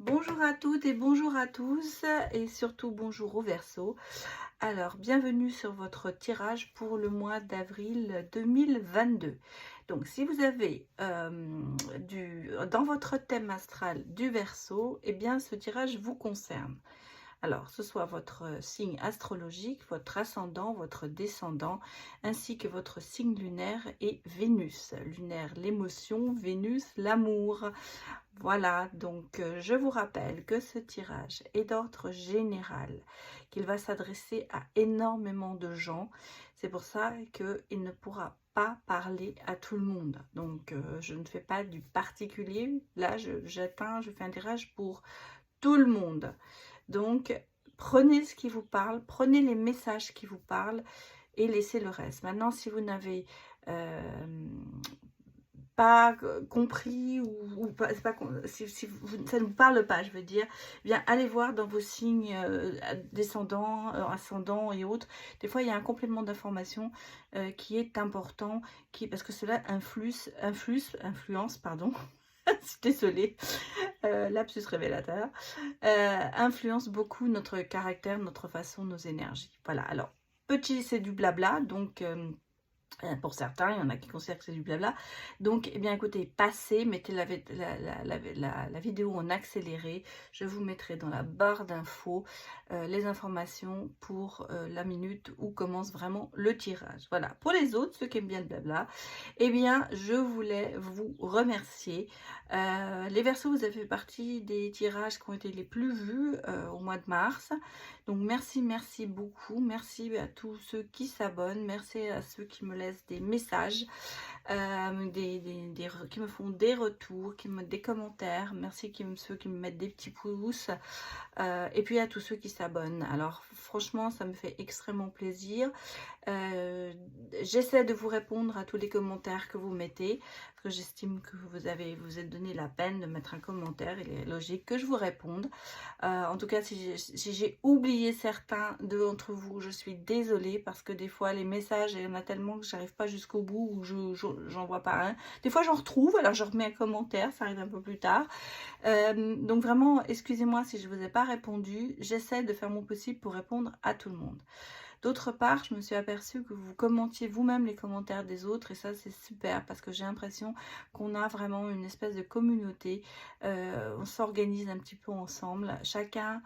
Bonjour à toutes et bonjour à tous et surtout bonjour au Verseau. Alors, bienvenue sur votre tirage pour le mois d'avril 2022. Donc, si vous avez dans votre thème astral du Verseau, eh bien, ce tirage vous concerne. Alors, ce soit votre signe astrologique, votre ascendant, votre descendant, ainsi que votre signe lunaire et Vénus. Lunaire, l'émotion, Vénus, l'amour. Voilà, donc je vous rappelle que ce tirage est d'ordre général, qu'il va s'adresser à énormément de gens. C'est pour ça qu'il ne pourra pas parler à tout le monde. Donc je ne fais pas du particulier. Là, je fais un tirage pour tout le monde. Donc, prenez ce qui vous parle, prenez les messages qui vous parlent et laissez le reste. Maintenant, si vous n'avez pas compris ou pas, si ça ne vous parle pas, je veux dire, eh bien allez voir dans vos signes descendants, ascendants et autres. Des fois, il y a un complément d'information qui est important, parce que cela influence, pardon. Je suis désolée, lapsus révélateur, influence beaucoup notre caractère, notre façon, nos énergies. Voilà, alors, petit, c'est du blabla, donc pour certains, il y en a qui considèrent que c'est du blabla. Donc, eh bien, écoutez, passez, mettez la vidéo en accéléré. Je vous mettrai dans la barre d'infos les informations pour la minute où commence vraiment le tirage. Voilà. Pour les autres, ceux qui aiment bien le blabla, eh bien, je voulais vous remercier. Les Verseaux, vous avez fait partie des tirages qui ont été les plus vus au mois de mars. Donc, merci beaucoup. Merci à tous ceux qui s'abonnent. Merci à ceux qui me laissent des messages, qui me font des retours, qui me mettent des commentaires. Merci ceux qui me mettent des petits pouces. Et puis à tous ceux qui s'abonnent. Alors, franchement, ça me fait extrêmement plaisir. J'essaie de vous répondre à tous les commentaires que vous mettez, parce que j'estime que vous êtes donné la peine de mettre un commentaire. Il est logique que je vous réponde. En tout cas, si j'ai oublié certains d'entre vous, je suis désolée, parce que des fois les messages, il y en a tellement que j'arrive pas jusqu'au bout, ou j'en vois pas un. Des fois j'en retrouve, alors je remets un commentaire, ça arrive un peu plus tard. Donc vraiment, excusez-moi si je ne vous ai pas répondu. J'essaie de faire mon possible pour répondre à tout le monde. D'autre part, je me suis aperçue que vous commentiez vous-même les commentaires des autres, et ça c'est super, parce que j'ai l'impression qu'on a vraiment une espèce de communauté. On s'organise un petit peu ensemble, chacun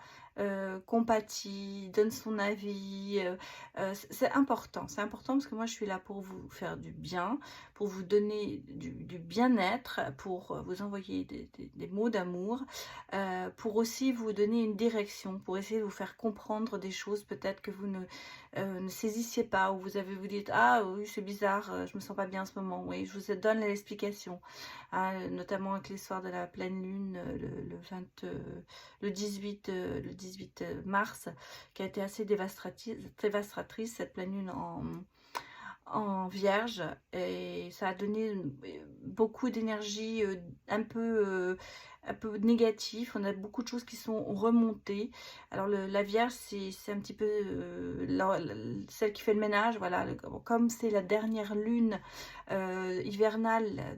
compatit, donne son avis. C'est important parce que moi je suis là pour vous faire du bien, pour vous donner du bien-être, pour vous envoyer des mots d'amour, pour aussi vous donner une direction, pour essayer de vous faire comprendre des choses peut-être que vous ne saisissiez pas, ou vous dites ah oui c'est bizarre, je me sens pas bien en ce moment. Oui, je vous donne l'explication, notamment avec l'histoire de la pleine lune le 18 mars, qui a été assez dévastatrice, cette pleine lune en vierge, et ça a donné beaucoup d'énergie un peu négatif. On a beaucoup de choses qui sont remontées. Alors la vierge, c'est un petit peu celle qui fait le ménage. Voilà, comme c'est la dernière lune hivernale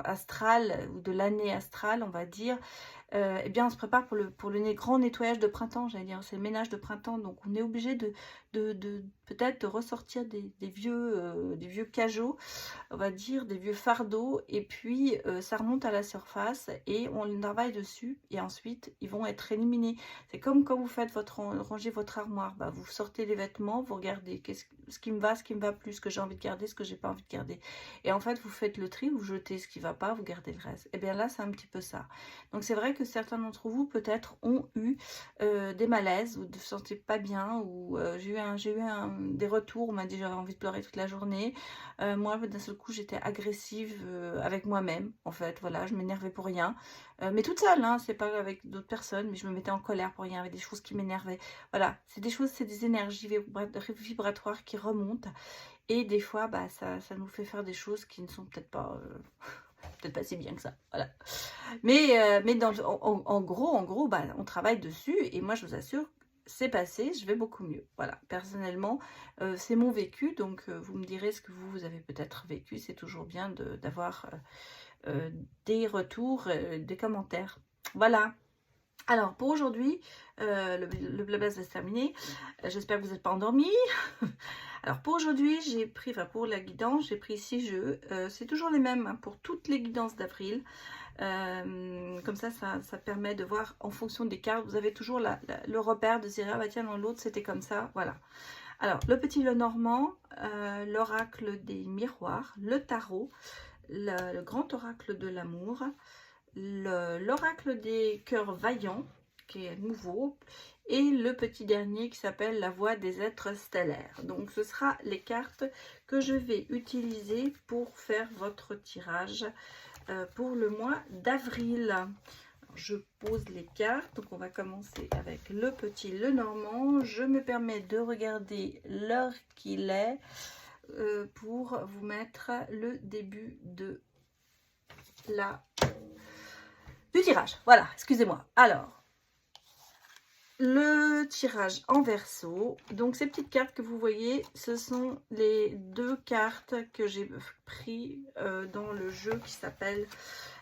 astrale, ou de l'année astrale, on va dire. Eh bien on se prépare pour le grand nettoyage de printemps, j'allais dire, c'est le ménage de printemps, donc on est obligé de peut-être de ressortir des vieux cajots, on va dire, des vieux fardeaux, et puis ça remonte à la surface et on travaille dessus, et ensuite ils vont être éliminés. C'est comme quand vous faites rangez votre armoire, bah, vous sortez les vêtements, vous regardez ce qui me va plus, ce que j'ai envie de garder, ce que j'ai pas envie de garder, et en fait vous faites le tri, vous jetez ce qui va pas, vous gardez le reste. Et bien là c'est un petit peu ça. Donc c'est vrai que certains d'entre vous peut-être ont eu des malaises, ou ne se sentaient pas bien, ou j'ai eu des retours, on m'a dit j'avais envie de pleurer toute la journée. Moi d'un seul coup j'étais agressive avec moi-même, en fait, voilà, je m'énervais pour rien, mais toute seule, hein, c'est pas avec d'autres personnes, mais je me mettais en colère pour rien, avec des choses qui m'énervaient. Voilà, c'est des énergies vibratoires qui remontent, et des fois bah, ça nous fait faire des choses qui ne sont peut-être pas peut-être pas si bien que ça, voilà. Mais en gros, bah, on travaille dessus, et moi je vous assure, c'est passé, je vais beaucoup mieux. Voilà, personnellement, c'est mon vécu, donc vous me direz ce que vous avez peut-être vécu. C'est toujours bien d'avoir des retours, des commentaires. Voilà. Alors, pour aujourd'hui, le blabla c'est terminé. J'espère que vous n'êtes pas endormis. Alors, pour aujourd'hui, j'ai pris, enfin pour la guidance, j'ai pris 6 jeux. C'est toujours les mêmes hein, pour toutes les guidances d'avril. Comme ça permet de voir en fonction des cartes. Vous avez toujours le repère de dire, ah bah tiens, dans l'autre, c'était comme ça. Voilà. Alors, le petit Lenormand, l'oracle des miroirs, le tarot, le grand oracle de l'amour, l'oracle des cœurs vaillants, qui est nouveau, et le petit dernier qui s'appelle la voix des êtres stellaires. Donc ce sera les cartes que je vais utiliser pour faire votre tirage pour le mois d'avril. Je pose les cartes, donc on va commencer avec le petit Lenormand. Je me permets de regarder l'heure qu'il est pour vous mettre le début de du tirage. Voilà, excusez-moi. Alors, le tirage en verso. Donc, ces petites cartes que vous voyez, ce sont les 2 cartes que j'ai pris dans le jeu qui s'appelle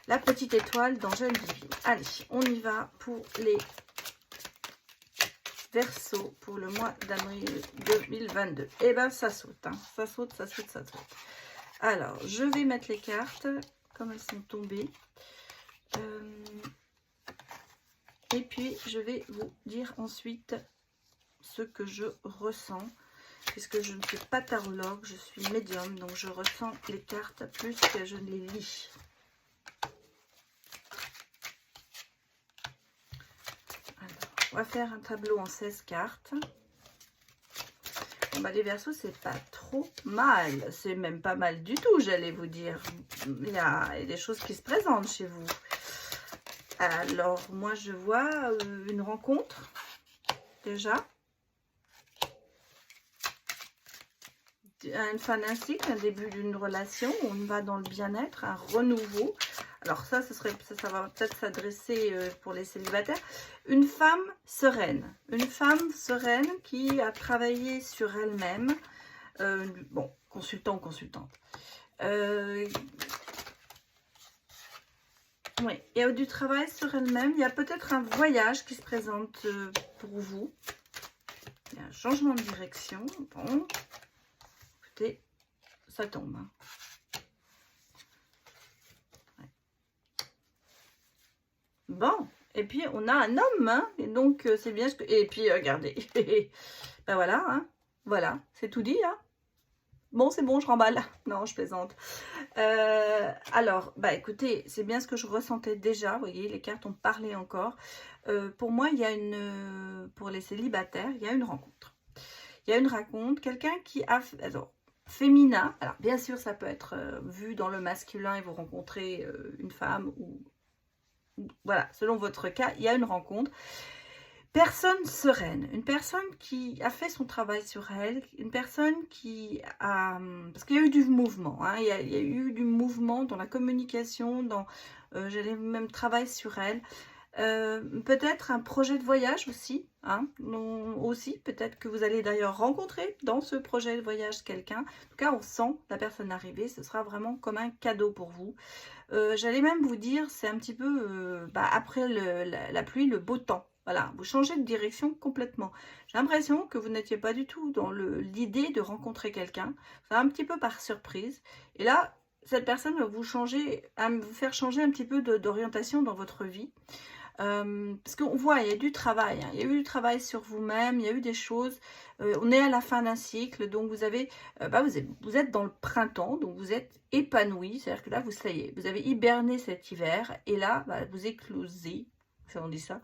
La Petite Étoile d'Angèle Divine. Allez, on y va pour les versos pour le mois d'avril 2022. Et ben, ça saute, hein. Ça saute, ça saute, ça saute. Alors, je vais mettre les cartes comme elles sont tombées. Et puis, je vais vous dire ensuite ce que je ressens, puisque je ne suis pas tarologue, je suis médium, donc je ressens les cartes plus que je ne les lis. Alors, on va faire un tableau en 16 cartes. Bon, bah, les Verseaux, c'est pas trop mal, c'est même pas mal du tout, j'allais vous dire. Il y a des choses qui se présentent chez vous. Alors, moi, je vois une rencontre, déjà. Une fin d'un cycle, un début d'une relation. On va dans le bien-être, un renouveau. Alors ça, ça va peut-être s'adresser pour les célibataires. Une femme sereine. Une femme sereine qui a travaillé sur elle-même. Bon, consultant ou consultante. Oui, il y a du travail sur elle-même. Il y a peut-être un voyage qui se présente pour vous. Il y a un changement de direction. Bon, écoutez, ça tombe. Hein. Ouais. Bon, et puis on a un homme. Hein, et donc, c'est bien ce que... Et puis, regardez. Ben voilà, hein, voilà, c'est tout dit. Hein. Bon, c'est bon, je remballe. Non, je plaisante. Alors, bah écoutez, c'est bien ce que je ressentais déjà. Vous voyez, les cartes ont parlé encore. Pour moi, il y a pour les célibataires, il y a une rencontre. Il y a une rencontre, quelqu'un qui a... Alors, féminin. Alors, bien sûr, ça peut être vu dans le masculin et vous rencontrez une femme ou... Voilà, selon votre cas, il y a une rencontre. Personne sereine, une personne qui a fait son travail sur elle, une personne qui a... Parce qu'il y a eu du mouvement, hein, il y a eu du mouvement dans la communication, dans... j'allais même travailler sur elle. Peut-être un projet de voyage aussi, hein, aussi peut-être que vous allez d'ailleurs rencontrer dans ce projet de voyage quelqu'un. En tout cas, on sent la personne arriver, ce sera vraiment comme un cadeau pour vous. J'allais même vous dire, c'est un petit peu après la pluie, le beau temps. Voilà, vous changez de direction complètement. J'ai l'impression que vous n'étiez pas du tout dans l'idée de rencontrer quelqu'un. C'est un petit peu par surprise. Et là, cette personne va vous faire changer un petit peu d'orientation dans votre vie. Parce qu'on voit, il y a du travail. Hein. Il y a eu du travail sur vous-même, il y a eu des choses. On est à la fin d'un cycle, donc vous avez, vous êtes dans le printemps, donc vous êtes épanoui. C'est-à-dire que là, ça y est, vous avez hiberné cet hiver. Et là, vous éclosez. Ça, on dit ça.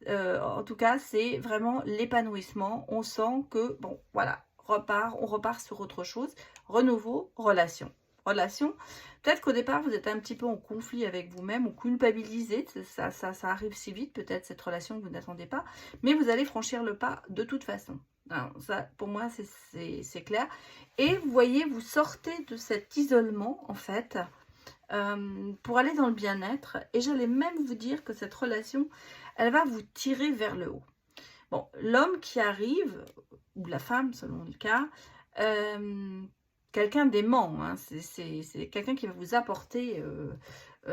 En tout cas, c'est vraiment l'épanouissement. On sent que, bon, voilà, on repart sur autre chose. Renouveau, relation. Peut-être qu'au départ, vous êtes un petit peu en conflit avec vous-même ou culpabilisé. Ça arrive si vite, peut-être, cette relation que vous n'attendez pas. Mais vous allez franchir le pas de toute façon. Alors, ça, pour moi, c'est clair. Et vous voyez, vous sortez de cet isolement, en fait, pour aller dans le bien-être. Et j'allais même vous dire que cette relation, elle va vous tirer vers le haut. Bon, l'homme qui arrive, ou la femme selon le cas, quelqu'un d'aimant, hein, c'est quelqu'un qui va vous apporter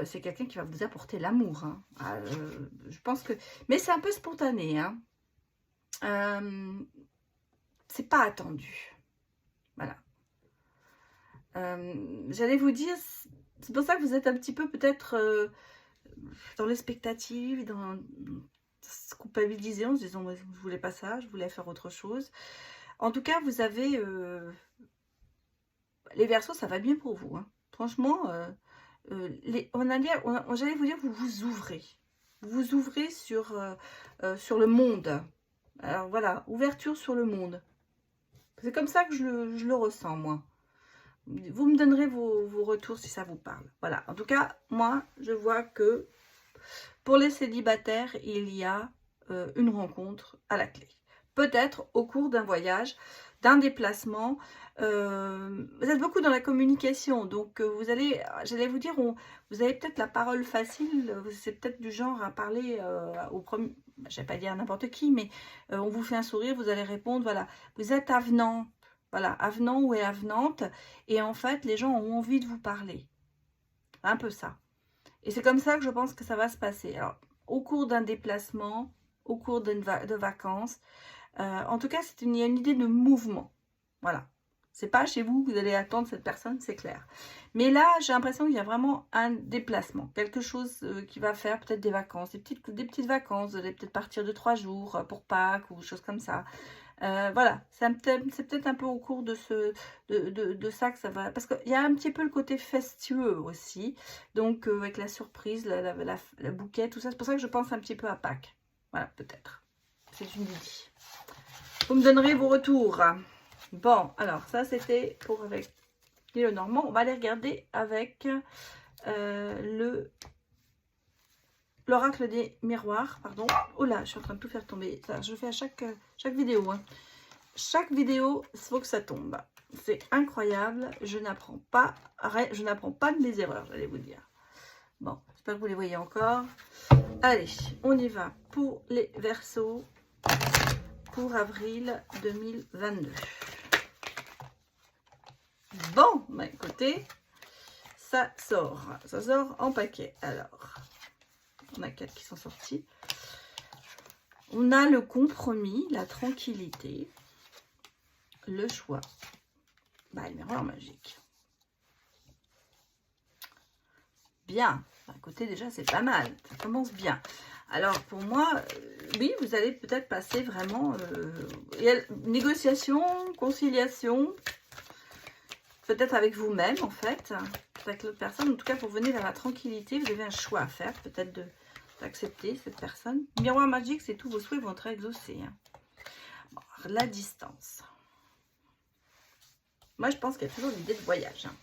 c'est quelqu'un qui va vous apporter l'amour. Hein. Je pense que... Mais c'est un peu spontané. Hein. C'est pas attendu. Voilà. J'allais vous dire, c'est pour ça que vous êtes un petit peu peut-être dans l'expectative, dans se culpabiliser en se disant, je voulais pas ça, je voulais faire autre chose. En tout cas, vous avez... les Verseaux, ça va bien pour vous. Hein. Franchement, j'allais vous dire, vous vous ouvrez. Vous vous ouvrez sur le monde. Alors voilà, ouverture sur le monde. C'est comme ça que je le ressens, moi. Vous me donnerez vos retours si ça vous parle. Voilà, en tout cas, moi, je vois que pour les célibataires, il y a une rencontre à la clé. Peut-être au cours d'un voyage, d'un déplacement. Vous êtes beaucoup dans la communication, donc vous allez, j'allais vous dire, vous avez peut-être la parole facile, c'est peut-être du genre à parler au premier, je vais pas dire n'importe qui, mais on vous fait un sourire, vous allez répondre, voilà, vous êtes avenant, voilà, avenant ou avenante, et en fait, les gens ont envie de vous parler, un peu ça. Et c'est comme ça que je pense que ça va se passer. Alors, au cours d'un déplacement, au cours de vacances, en tout cas, il y a une idée de mouvement. Voilà. C'est pas chez vous que vous allez attendre cette personne, c'est clair. Mais là, j'ai l'impression qu'il y a vraiment un déplacement. Quelque chose qui va faire peut-être des vacances, des petites vacances. Vous allez peut-être partir de 3 jours pour Pâques ou choses comme ça. Voilà, c'est peut-être un peu au cours de ça que ça va... Parce qu'il y a un petit peu le côté fastueux aussi. Donc, avec la surprise, le bouquet, tout ça. C'est pour ça que je pense un petit peu à Pâques. Voilà, peut-être. C'est une idée. Vous me donnerez vos retours. Bon, alors ça c'était pour avec le Normand. On va aller regarder avec l'oracle des miroirs. Pardon. Oh là, je suis en train de tout faire tomber. Ça, je fais à chaque vidéo. Hein. Chaque vidéo, il faut que ça tombe. C'est incroyable. Je n'apprends pas de mes erreurs, j'allais vous dire. Bon, j'espère que vous les voyez encore. Allez, on y va pour les Verseaux. Pour avril 2022. Bon, bah écoutez, ça sort en paquet. Alors, on a 4 qui sont sortis. On a le compromis, la tranquillité, le choix. Bah, le miroir magique. Bien. Bah, écoutez, déjà, c'est pas mal. Ça commence bien. Alors, pour moi, oui, vous allez peut-être passer vraiment... il y a négociation, conciliation, peut-être avec vous-même, en fait, avec l'autre personne. En tout cas, pour venir vers la tranquillité, vous avez un choix à faire, peut-être d'accepter cette personne. Miroir magique, c'est tous vos souhaits vont être exaucés. Hein. Bon, la distance. Moi, je pense qu'il y a toujours l'idée de voyage. Hein.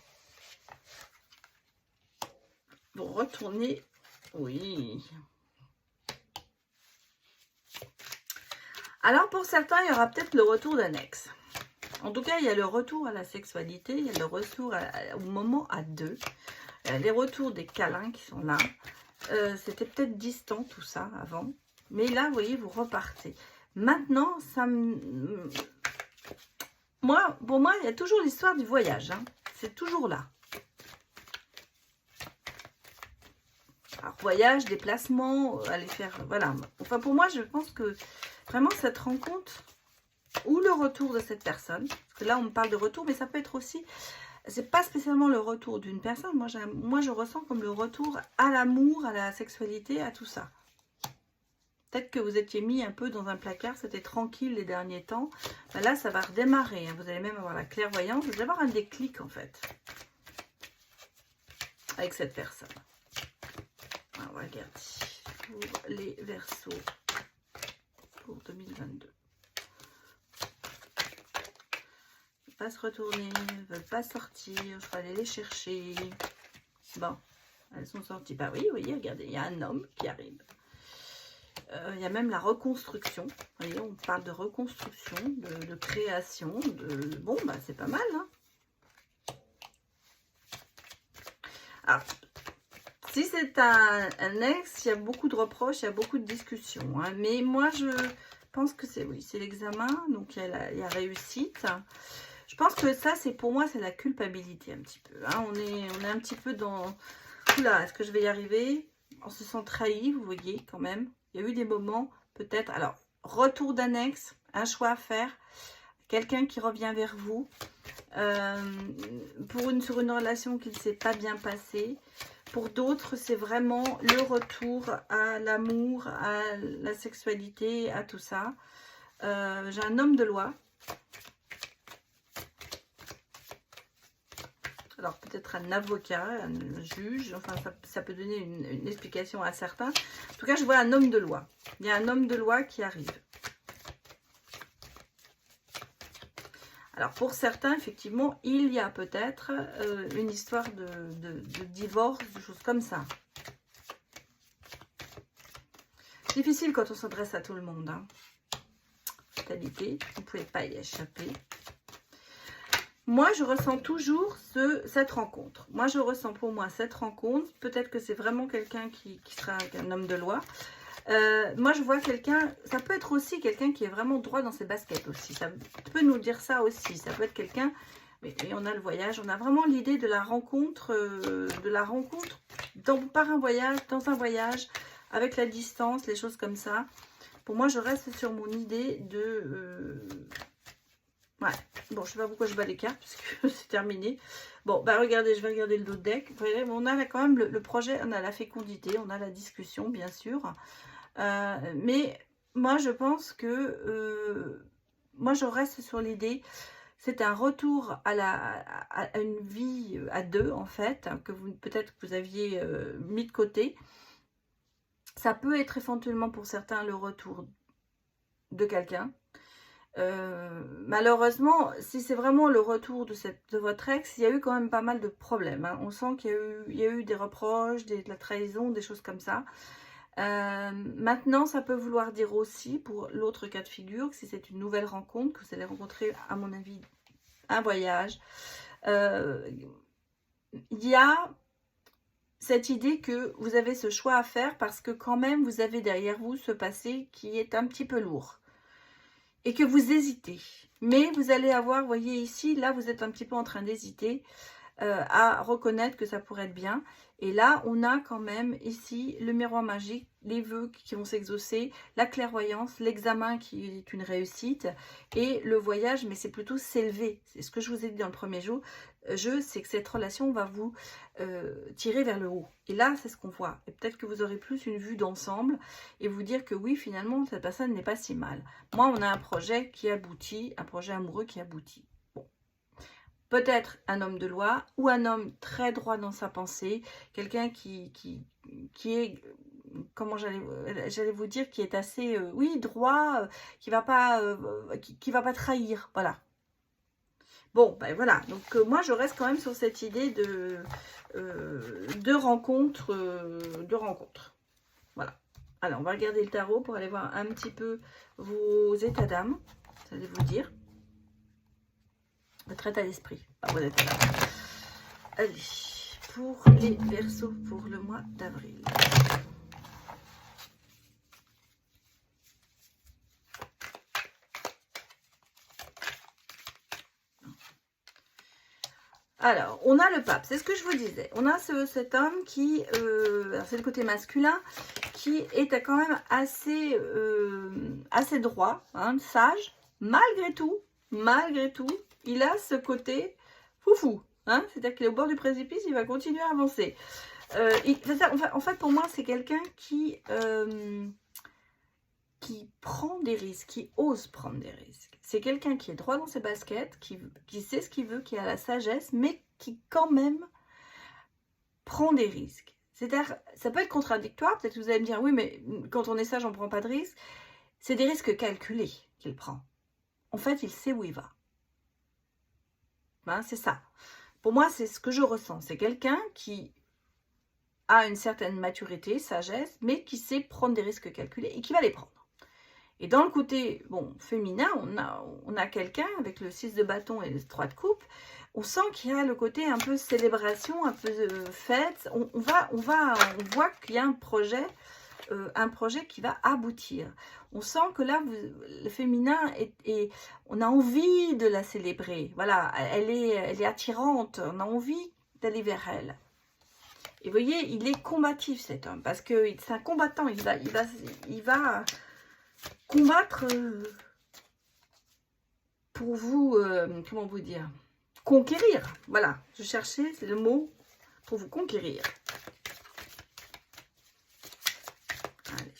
Vous retournez... Oui... Alors, pour certains, il y aura peut-être le retour d'un ex. En tout cas, il y a le retour à la sexualité, il y a le retour au moment à deux. Les retours des câlins qui sont là. C'était peut-être distant tout ça avant. Mais là, vous voyez, vous repartez. Maintenant, pour moi, il y a toujours l'histoire du voyage. Hein. C'est toujours là. Alors, voyage, déplacement, aller faire... Voilà. Enfin, pour moi, je pense que vraiment cette rencontre ou le retour de cette personne, parce que là, on me parle de retour, mais ça peut être aussi... C'est pas spécialement le retour d'une personne. Moi, je ressens comme le retour à l'amour, à la sexualité, à tout ça. Peut-être que vous étiez mis un peu dans un placard, c'était tranquille les derniers temps. Ben là, ça va redémarrer. Hein. Vous allez même avoir la clairvoyance. Vous allez avoir un déclic, en fait, avec cette personne. Alors, on va regarder pour les Verseaux pour 2022. Ils ne veulent pas se retourner, ils ne veulent pas sortir, je vais aller les chercher. Bon, elles sont sorties. Bah oui, vous voyez, regardez, il y a un homme qui arrive. Il y a même la reconstruction. Vous voyez, on parle de reconstruction, de création. Bon, bah c'est pas mal. Hein. Alors, si c'est un ex, il y a beaucoup de reproches, il y a beaucoup de discussions. Hein. Mais moi, je pense que c'est l'examen. Donc, il y a réussite. Je pense que ça, pour moi, c'est la culpabilité un petit peu. Hein. On est un petit peu dans oula, est-ce que je vais y arriver? On se sent trahi, vous voyez, quand même. Il y a eu des moments, peut-être. Alors, retour d'annexe, un choix à faire. Quelqu'un qui revient vers vous. Sur une relation qui ne s'est pas bien passée. Pour d'autres, c'est vraiment le retour à l'amour, à la sexualité, à tout ça. J'ai un homme de loi. Alors peut-être un avocat, un juge, enfin ça peut donner une explication à certains. En tout cas, je vois un homme de loi. Il y a un homme de loi qui arrive. Alors pour certains, effectivement, il y a peut-être une histoire de divorce, de choses comme ça. Difficile quand on s'adresse à tout le monde. Hein. Fatalité, vous ne pouvez pas y échapper. Moi, je ressens toujours cette rencontre. Moi, je ressens pour moi cette rencontre. Peut-être que c'est vraiment quelqu'un qui sera un homme de loi. Moi, je vois quelqu'un, ça peut être aussi quelqu'un qui est vraiment droit dans ses baskets aussi. Ça peut nous dire ça aussi. Ça peut être quelqu'un, mais on a le voyage. On a vraiment l'idée de la rencontre, par un voyage, dans un voyage, avec la distance, les choses comme ça. Pour moi, je reste sur mon idée de... Ouais, bon, je sais pas pourquoi je bats les cartes, parce que c'est terminé. Bon, bah regardez, je vais regarder le dos de deck. Vous voyez, on a là quand même le projet, on a la fécondité, on a la discussion, bien sûr. Mais moi, je pense que... moi, je reste sur l'idée, c'est un retour à une vie à deux, en fait, que peut-être que vous aviez mis de côté. Ça peut être éventuellement pour certains le retour de quelqu'un. Malheureusement, si c'est vraiment le retour de votre ex, il y a eu quand même pas mal de problèmes. Hein. On sent qu'il y a eu des reproches, de la trahison, des choses comme ça. Maintenant, ça peut vouloir dire aussi, pour l'autre cas de figure, que si c'est une nouvelle rencontre, que vous allez rencontrer, à mon avis, un voyage, il y a cette idée que vous avez ce choix à faire parce que quand même, vous avez derrière vous ce passé qui est un petit peu lourd. Et que vous hésitez. Mais vous allez avoir, vous voyez ici, là vous êtes un petit peu en train d'hésiter à reconnaître que ça pourrait être bien. Et là, on a quand même ici le miroir magique, les vœux qui vont s'exaucer, la clairvoyance, l'examen qui est une réussite et le voyage, mais c'est plutôt s'élever. C'est ce que je vous ai dit dans le premier jour. C'est que cette relation va vous tirer vers le haut. Et là, c'est ce qu'on voit. Et peut-être que vous aurez plus une vue d'ensemble et vous dire que oui, finalement, cette personne n'est pas si mal. Moi, on a un projet qui aboutit, un projet amoureux qui aboutit. Peut-être un homme de loi ou un homme très droit dans sa pensée, quelqu'un qui est, comment j'allais vous dire, qui est assez, oui, droit, qui va pas trahir, voilà. Bon, ben voilà, donc moi je reste quand même sur cette idée de rencontre, voilà. Alors, on va regarder le tarot pour aller voir un petit peu vos états d'âme, ça allait vous dire. Votre état d'esprit, pas vos états d'âme. Allez, pour les Verseaux pour le mois d'avril. Alors, on a le pape, c'est ce que je vous disais. On a cet homme qui, c'est le côté masculin, qui est quand même assez droit, hein, sage, malgré tout, il a ce côté foufou. Hein, c'est-à-dire qu'il est au bord du précipice, il va continuer à avancer. En fait, pour moi, c'est quelqu'un qui prend des risques, qui ose prendre des risques. C'est quelqu'un qui est droit dans ses baskets, qui sait ce qu'il veut, qui a la sagesse, mais qui quand même prend des risques. C'est-à-dire, ça peut être contradictoire, peut-être que vous allez me dire, oui, mais quand on est sage, on ne prend pas de risques. C'est des risques calculés qu'il prend. En fait, il sait où il va. Hein, c'est ça. Pour moi, c'est ce que je ressens. C'est quelqu'un qui a une certaine maturité, sagesse, mais qui sait prendre des risques calculés et qui va les prendre. Et dans le côté féminin, on a quelqu'un avec le 6 de bâton et le 3 de coupe. On sent qu'il y a le côté un peu célébration, un peu fête. On voit qu'il y a un projet qui va aboutir. On sent que là, le féminin on a envie de la célébrer. Voilà, elle est attirante. On a envie d'aller vers elle. Et vous voyez, il est combatif cet homme, parce que c'est un combattant, il va combattre pour vous, comment vous dire, conquérir. Voilà, je cherchais, c'est le mot, pour vous conquérir. Allez,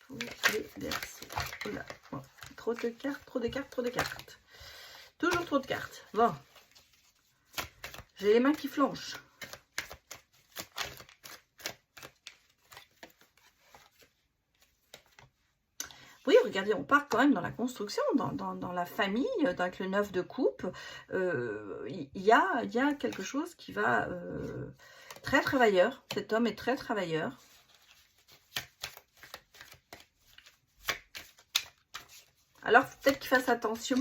pour les Verseaux. Oula, bon, trop de cartes, trop de cartes, trop de cartes. Toujours trop de cartes. Bon, j'ai les mains qui flanchent. Oui, regardez, on part quand même dans la construction, dans la famille, avec le 9 de coupe. Il y a quelque chose qui va... très travailleur. Cet homme est très travailleur. Alors, peut-être qu'il fasse attention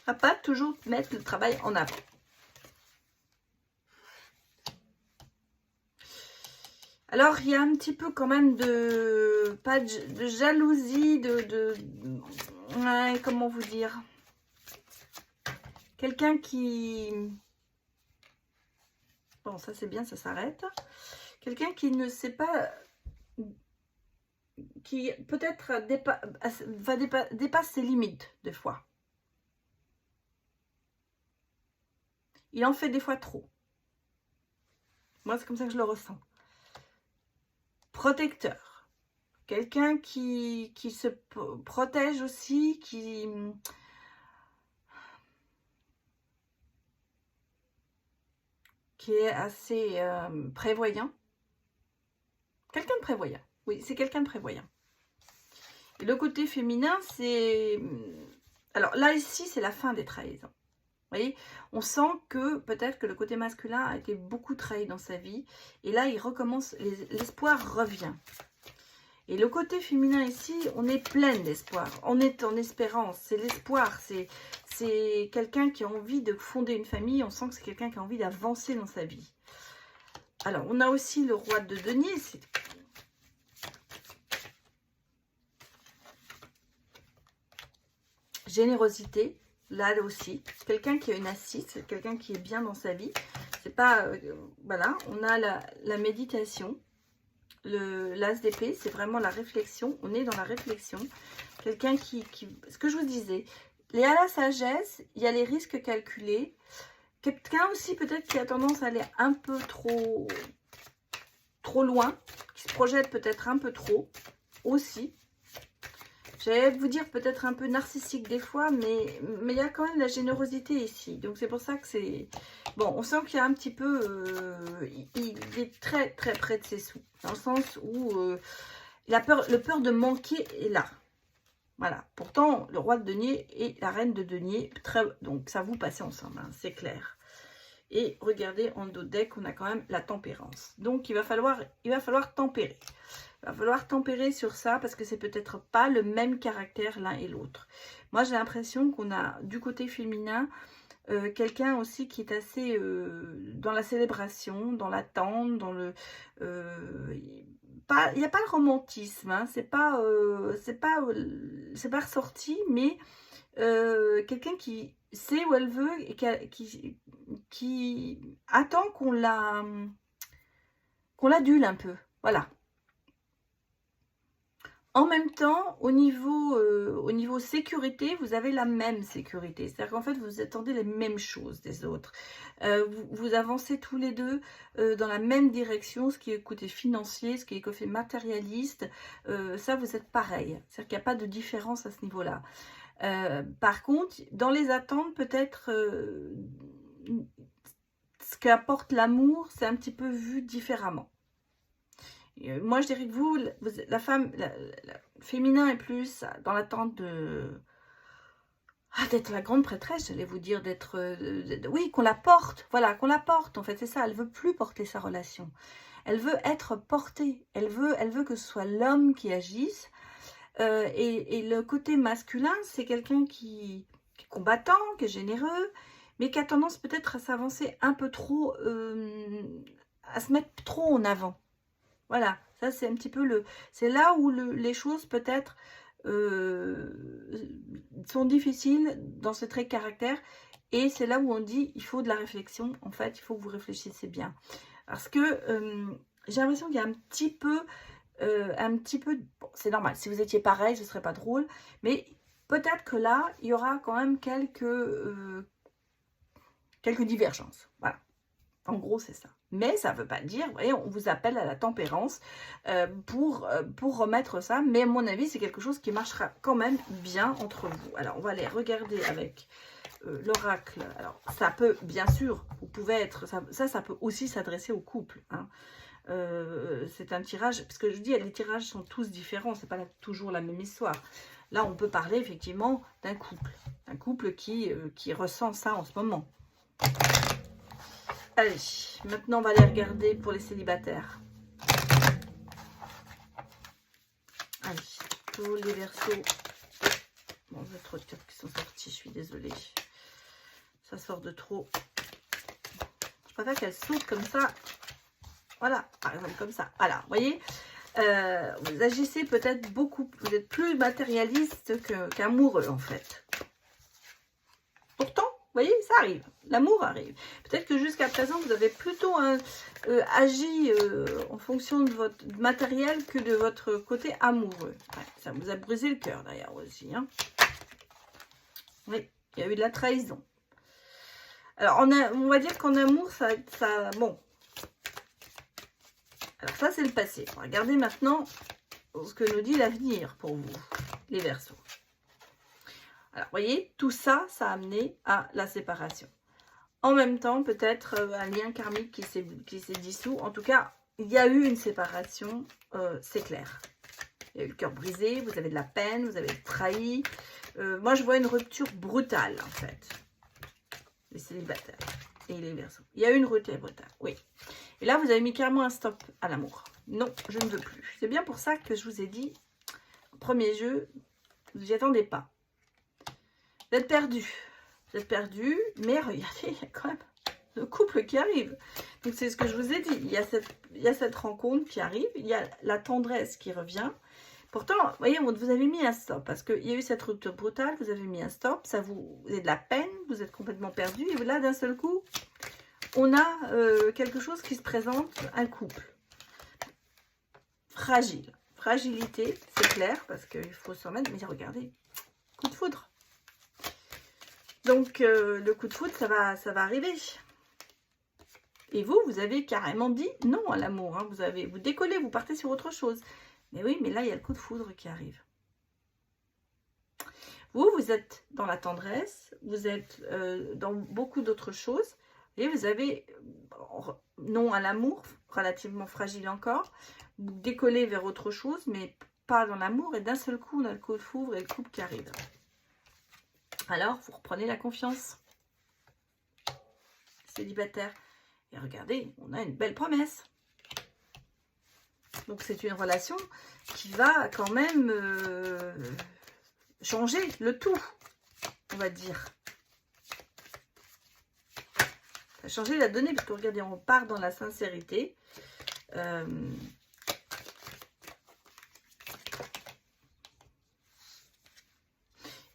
à pas toujours mettre le travail en avant. Alors, il y a un petit peu quand même pas de jalousie, ouais, comment vous dire? Quelqu'un qui... Bon, ça c'est bien, ça s'arrête. Quelqu'un qui ne sait pas... Qui peut-être dépasse ses limites, des fois. Il en fait des fois trop. Moi, c'est comme ça que je le ressens. Protecteur. Quelqu'un qui se protège aussi, qui est assez prévoyant. Quelqu'un de prévoyant. Oui, c'est quelqu'un de prévoyant. Et le côté féminin, c'est... Alors là, ici, c'est la fin des trahisons. Vous voyez, on sent que peut-être que le côté masculin a été beaucoup trahi dans sa vie. Et là, il recommence, l'espoir revient. Et le côté féminin ici, on est plein d'espoir. On est en espérance. C'est l'espoir. C'est quelqu'un qui a envie de fonder une famille. On sent que c'est quelqu'un qui a envie d'avancer dans sa vie. Alors, on a aussi le roi de denier. Générosité. Là aussi, quelqu'un qui a une assise, c'est quelqu'un qui est bien dans sa vie. C'est pas... voilà, on a la méditation. L'as d'épée, c'est vraiment la réflexion. On est dans la réflexion. Quelqu'un qui... Ce que je vous disais, il y a la sagesse, il y a les risques calculés. Quelqu'un aussi peut-être qui a tendance à aller un peu trop loin, qui se projette peut-être un peu trop aussi. J'allais vous dire peut-être un peu narcissique des fois, mais il y a quand même la générosité ici. Donc c'est pour ça que c'est... Bon, on sent qu'il y a un petit peu... il est très très près de ses sous. Dans le sens où le peur de manquer est là. Voilà. Pourtant, le roi de denier et la reine de denier, donc ça vous passez ensemble, hein, c'est clair. Et regardez, en dos de deck, on a quand même la tempérance. Donc il va falloir tempérer. Il va falloir tempérer sur ça parce que c'est peut-être pas le même caractère l'un et l'autre. Moi, j'ai l'impression qu'on a du côté féminin quelqu'un aussi qui est assez dans la célébration, dans l'attente, dans le... il n'y a pas le romantisme, hein, c'est pas ressorti, mais quelqu'un qui sait où elle veut et qui attend qu'on l'adule un peu. Voilà. En même temps, au niveau sécurité, vous avez la même sécurité. C'est-à-dire qu'en fait, vous attendez les mêmes choses des autres. Vous avancez tous les deux dans la même direction, ce qui est côté financier, ce qui est côté matérialiste. Ça, vous êtes pareil. C'est-à-dire qu'il n'y a pas de différence à ce niveau-là. Par contre, dans les attentes, peut-être, ce qu'apporte l'amour, c'est un petit peu vu différemment. Moi, je dirais que vous la femme, le féminin est plus dans l'attente d'être la grande prêtresse, j'allais vous dire, oui, qu'on la porte, voilà, qu'on la porte, en fait, c'est ça, elle veut plus porter sa relation. Elle veut être portée, elle veut que ce soit l'homme qui agisse, et le côté masculin, c'est quelqu'un qui est combattant, qui est généreux, mais qui a tendance peut-être à s'avancer un peu trop, à se mettre trop en avant. Voilà, ça c'est un petit peu c'est là où les choses peut-être sont difficiles dans ce trait de caractère. Et c'est là où on dit, il faut de la réflexion. En fait, il faut que vous réfléchissiez bien. Parce que j'ai l'impression qu'il y a un petit peu, bon, c'est normal. Si vous étiez pareil, ce serait pas drôle. Mais peut-être que là, il y aura quand même quelques divergences. Voilà. En gros, c'est ça. Mais ça ne veut pas dire, vous voyez, on vous appelle à la tempérance pour remettre ça. Mais à mon avis, c'est quelque chose qui marchera quand même bien entre vous. Alors, on va aller regarder avec l'oracle. Alors, ça peut, bien sûr, vous pouvez être, ça peut aussi s'adresser au couple. Hein. C'est un tirage, parce que je dis, les tirages sont tous différents, c'est pas toujours la même histoire. Là, on peut parler effectivement d'un couple qui ressent ça en ce moment. Allez, maintenant on va aller regarder pour les célibataires. Allez, pour les Verseaux. Bon, il y a trop de cartes qui sont sorties, je suis désolée. Ça sort de trop. Je préfère qu'elles sautent comme ça. Voilà, par exemple comme ça. Voilà, vous voyez, vous agissez peut-être beaucoup, vous êtes plus matérialiste qu'amoureux en fait. Pourtant, vous voyez, ça arrive, l'amour arrive. Peut-être que jusqu'à présent, vous avez plutôt agi en fonction de votre matériel que de votre côté amoureux. Ouais, ça vous a brisé le cœur d'ailleurs aussi. Hein. Oui, il y a eu de la trahison. Alors, on va dire qu'en amour, bon. Alors ça, c'est le passé. Regardez maintenant ce que nous dit l'avenir pour vous, les Verseaux. Alors, vous voyez, tout ça, ça a amené à la séparation. En même temps, peut-être un lien karmique qui s'est dissous. En tout cas, il y a eu une séparation, c'est clair. Il y a eu le cœur brisé, vous avez de la peine, vous avez trahi. Moi, je vois une rupture brutale, en fait. Les célibataires et les Verseaux. Il y a eu une rupture brutale, oui. Et là, vous avez mis carrément un stop à l'amour. Non, je ne veux plus. C'est bien pour ça que je vous ai dit, premier jeu, vous n'y attendez pas. Vous êtes perdu. Vous êtes perdu, mais regardez, il y a quand même le couple qui arrive. Donc, c'est ce que je vous ai dit. Il y a cette rencontre qui arrive. Il y a la tendresse qui revient. Pourtant, vous voyez, vous avez mis un stop. Parce qu'il y a eu cette rupture brutale. Vous avez mis un stop. Vous avez de la peine. Vous êtes complètement perdu. Et là, d'un seul coup, on a quelque chose qui se présente. Un couple. Fragile. Fragilité, c'est clair. Parce qu'il faut s'en mettre. Mais regardez, coup de foudre. Donc, le coup de foudre, ça va arriver. Et vous avez carrément dit non à l'amour. Hein. Vous décollez, vous partez sur autre chose. Mais oui, mais là, il y a le coup de foudre qui arrive. Vous êtes dans la tendresse. Vous êtes dans beaucoup d'autres choses. Et vous avez non à l'amour, relativement fragile encore. Vous décollez vers autre chose, mais pas dans l'amour. Et d'un seul coup, on a le coup de foudre et le couple qui arrive. Alors, vous reprenez la confiance. Célibataire. Et regardez, on a une belle promesse. Donc, c'est une relation qui va quand même changer le tout, on va dire. Ça va changer la donnée, parce que regardez, on part dans la sincérité.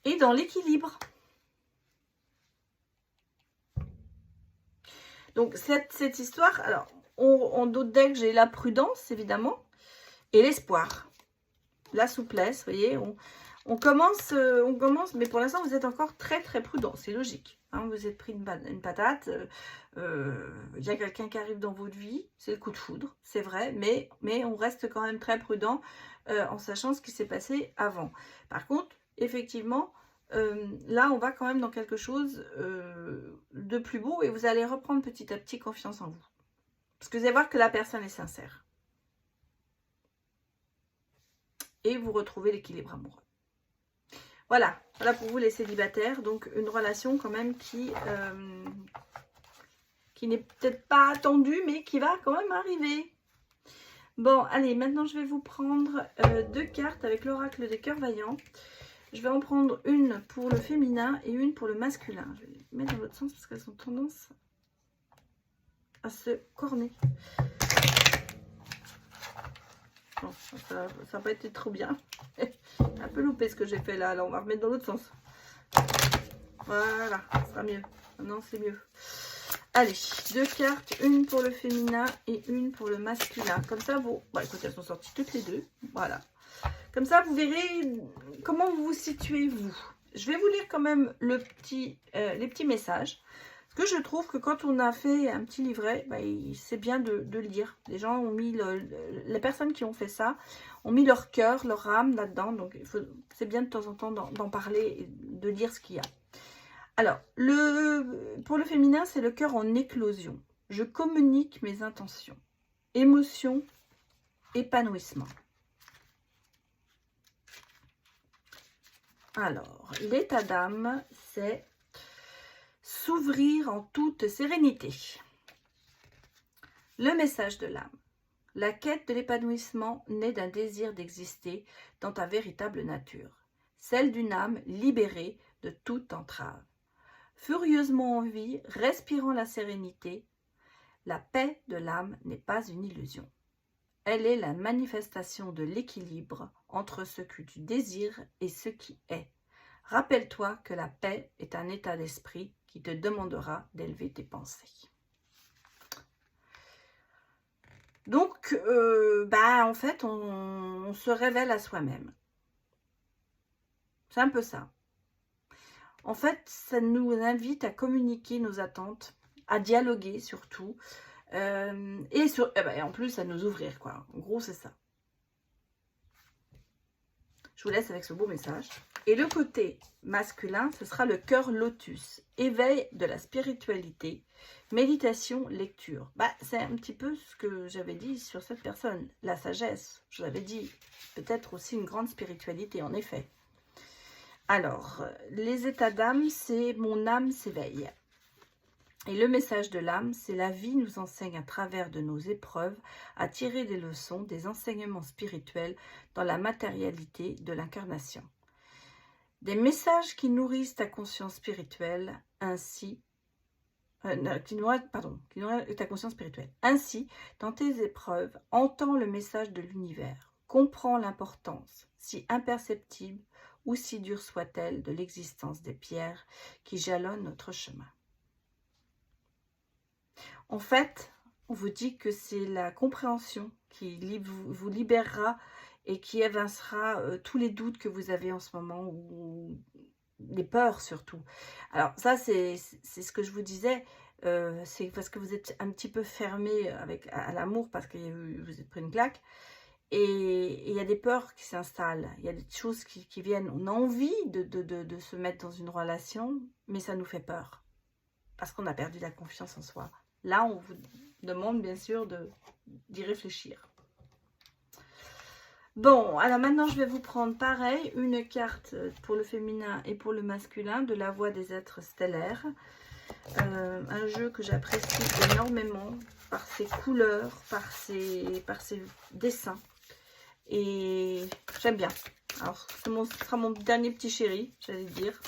Et dans l'équilibre. Donc, cette histoire, alors, on doute d'elle que j'ai la prudence, évidemment, et l'espoir. La souplesse, vous voyez, on commence, mais pour l'instant, vous êtes encore très, très prudent, c'est logique. Hein, vous êtes pris une patate, il y a quelqu'un qui arrive dans votre vie, c'est le coup de foudre, c'est vrai, mais on reste quand même très prudent en sachant ce qui s'est passé avant. Par contre, effectivement, là, on va quand même dans quelque chose de plus beau et vous allez reprendre petit à petit confiance en vous. Parce que vous allez voir que la personne est sincère. Et vous retrouvez l'équilibre amoureux. Voilà pour vous les célibataires. Donc, une relation quand même qui n'est peut-être pas attendue, mais qui va quand même arriver. Bon, allez, maintenant, je vais vous prendre 2 cartes avec l'oracle des cœurs vaillants. Je vais en prendre une pour le féminin et une pour le masculin. Je vais les mettre dans l'autre sens parce qu'elles ont tendance à se corner. Bon, ça n'a pas été trop bien. Un peu loupé ce que j'ai fait là. Alors, on va remettre dans l'autre sens. Voilà, ça sera mieux. Maintenant, c'est mieux. Allez, 2 cartes, une pour le féminin et une pour le masculin. Comme ça, vous... Bon, écoutez, elles sont sorties toutes les deux. Voilà. Comme ça, vous verrez comment vous vous situez, vous. Je vais vous lire quand même les petits messages. Parce que je trouve que quand on a fait un petit livret, bah, c'est bien de lire. Les gens ont mis, les personnes qui ont fait ça, ont mis leur cœur, leur âme là-dedans. Donc, c'est bien de temps en temps d'en parler et de lire ce qu'il y a. Alors, pour le féminin, c'est le cœur en éclosion. Je communique mes intentions. Émotion, épanouissement. Alors, l'état d'âme, c'est s'ouvrir en toute sérénité. Le message de l'âme. La quête de l'épanouissement naît d'un désir d'exister dans ta véritable nature, celle d'une âme libérée de toute entrave. Furieusement en vie, respirant la sérénité, la paix de l'âme n'est pas une illusion. Elle est la manifestation de l'équilibre entre ce que tu désires et ce qui est. Rappelle-toi que la paix est un état d'esprit qui te demandera d'élever tes pensées. Donc, en fait, on se révèle à soi-même. C'est un peu ça. En fait, ça nous invite à communiquer nos attentes, à dialoguer surtout, et en plus à nous ouvrir, quoi. En gros, c'est ça. Je vous laisse avec ce beau message. Et le côté masculin, ce sera le cœur lotus, éveil de la spiritualité, méditation, lecture. C'est un petit peu ce que j'avais dit sur cette personne, la sagesse. Je vous avais dit, peut-être aussi une grande spiritualité, en effet. Alors, les états d'âme, c'est mon âme s'éveille. Et le message de l'âme, c'est la vie nous enseigne à travers de nos épreuves à tirer des leçons, des enseignements spirituels dans la matérialité de l'incarnation. Des messages qui nourrissent ta conscience spirituelle, ainsi, qui nourrissent ta conscience spirituelle. Ainsi, dans tes épreuves, entends le message de l'univers, comprends l'importance, si imperceptible ou si dure soit-elle, de l'existence des pierres qui jalonnent notre chemin. En fait, on vous dit que c'est la compréhension qui vous libérera et qui évincera tous les doutes que vous avez en ce moment, ou les peurs surtout. Alors ça, c'est ce que je vous disais, c'est parce que vous êtes un petit peu fermé à l'amour, parce que vous êtes pris une claque. Et il y a des peurs qui s'installent, il y a des choses qui viennent. On a envie de se mettre dans une relation, mais ça nous fait peur. Parce qu'on a perdu la confiance en soi. Là, on vous demande bien sûr d'y réfléchir. Bon, alors maintenant, je vais vous prendre pareil, une carte pour le féminin et pour le masculin de la voix des êtres stellaires. Un jeu que j'apprécie énormément par ses couleurs, par ses dessins. Et j'aime bien. Alors, ce sera mon dernier petit chéri, j'allais dire.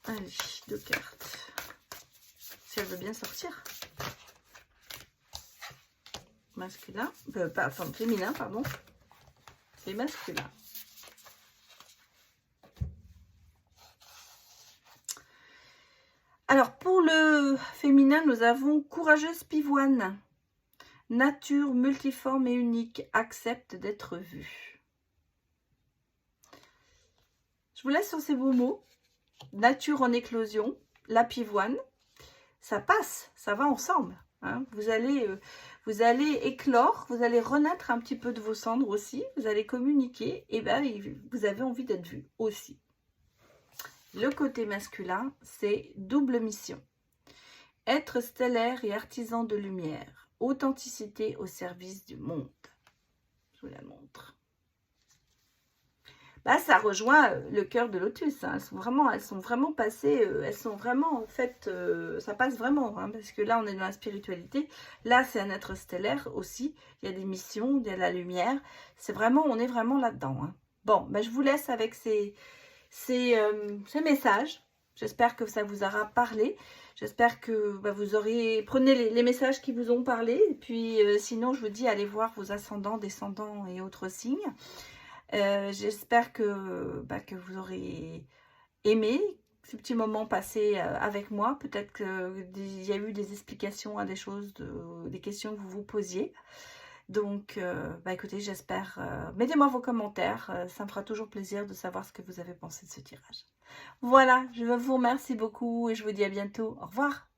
Allez, 2 cartes. Si elle veut bien sortir. Masculin. Enfin, féminin, pardon. C'est masculin. Alors, pour le féminin, nous avons courageuse pivoine. Nature multiforme et unique, accepte d'être vue. Je vous laisse sur ces beaux mots. Nature en éclosion, la pivoine, ça passe, ça va ensemble. Hein. Vous allez éclore, vous allez renaître un petit peu de vos cendres aussi, vous allez communiquer, et vous avez envie d'être vu aussi. Le côté masculin, c'est double mission. Être stellaire et artisan de lumière. Authenticité au service du monde. Je vous la montre. Ça rejoint le cœur de lotus. Hein. Elles sont vraiment passées. Elles sont vraiment, en fait, ça passe vraiment. Hein, parce que là, on est dans la spiritualité. Là, c'est un être stellaire aussi. Il y a des missions, il y a la lumière. On est vraiment là-dedans. Hein. Bon, je vous laisse avec ces messages. J'espère que ça vous aura parlé. J'espère que vous prenez les messages qui vous ont parlé. Et puis, sinon, je vous dis, allez voir vos ascendants, descendants et autres signes. J'espère que vous aurez aimé ce petit moment passé avec moi. Peut-être qu'il y a eu des explications à des choses, des questions que vous vous posiez. Donc, bah écoutez, j'espère, mettez-moi vos commentaires, ça me fera toujours plaisir de savoir ce que vous avez pensé de ce tirage. Voilà, je vous remercie beaucoup et je vous dis à bientôt. Au revoir.